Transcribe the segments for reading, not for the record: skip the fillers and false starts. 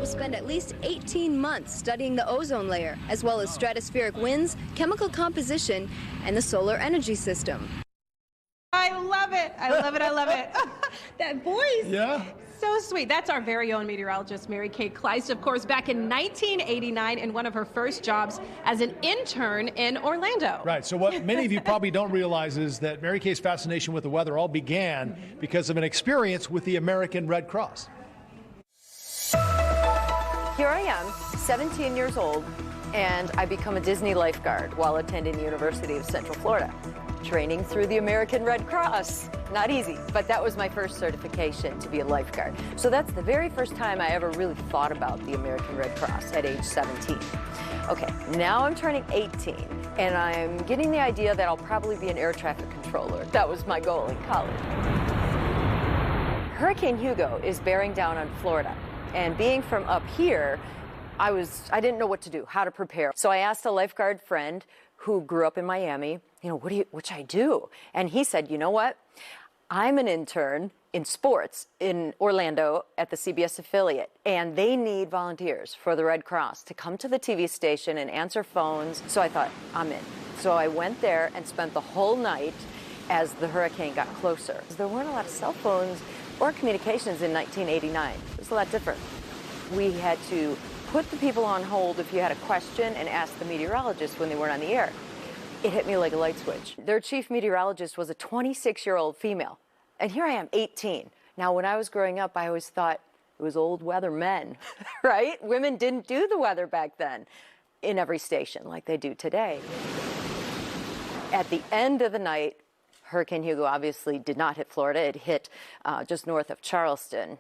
will spend at least 18 months studying the ozone layer, as well as stratospheric winds, chemical composition, and the solar energy system. I love it. I love it. I love it. That voice. Yeah. So sweet. That's our very own meteorologist, Mary Kay Kleist, of course, back in 1989 in one of her first jobs as an intern in Orlando. Right. So what many of you probably don't realize is that Mary Kay's fascination with the weather all began because of an experience with the American Red Cross. Here I am, 17 years old, and I become a Disney lifeguard while attending the University of Central Florida, training through the American Red Cross. Not easy, but that was my first certification to be a lifeguard. So that's the very first time I ever really thought about the American Red Cross at age 17. Okay, now I'm turning 18, and I'm getting the idea that I'll probably be an air traffic controller. That was my goal in college. Hurricane Hugo is bearing down on Florida, and being from up here, I didn't know what to do, how to prepare. So I asked a lifeguard friend who grew up in Miami, what should I do? And he said, you know what? I'm an intern in sports in Orlando at the CBS affiliate, and they need volunteers for the Red Cross to come to the TV station and answer phones. So I thought, I'm in. So I went there and spent the whole night as the hurricane got closer. There weren't a lot of cell phones or communications in 1989. It was a lot different. We had to put the people on hold if you had a question and ask the meteorologist when they weren't on the air. It hit me like a light switch. Their chief meteorologist was a 26-year-old female, and here I am, 18. Now, when I was growing up, I always thought it was old weather men, right? Women didn't do the weather back then in every station like they do today. At the end of the night, Hurricane Hugo obviously did not hit Florida. It hit just north of Charleston,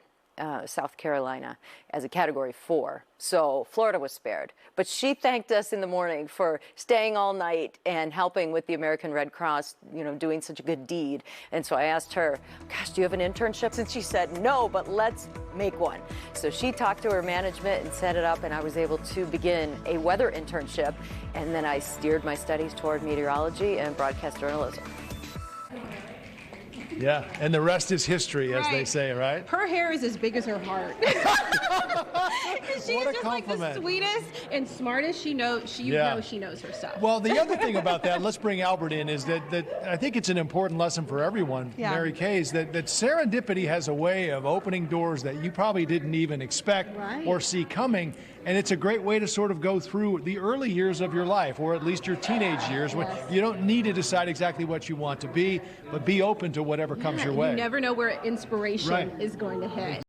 South Carolina, as a Category 4. So Florida was spared. But she thanked us in the morning for staying all night and helping with the American Red Cross, doing such a good deed. And so I asked her, gosh, do you have an internship? And she said, no, but let's make one. So she talked to her management and set it up, and I was able to begin a weather internship. And then I steered my studies toward meteorology and broadcast journalism. Yeah, and the rest is history, as they say, right? Her hair is as big as her heart. She's just like the sweetest and smartest. She knows she knows her stuff. Well, the other thing about that, let's bring Albert in, is that I think it's an important lesson for everyone, Mary Kay, is that serendipity has a way of opening doors that you probably didn't even expect or see coming. And it's a great way to sort of go through the early years of your life, or at least your teenage years, when you don't need to decide exactly what you want to be, but be open to whatever comes your way. You never know where inspiration is going to hit.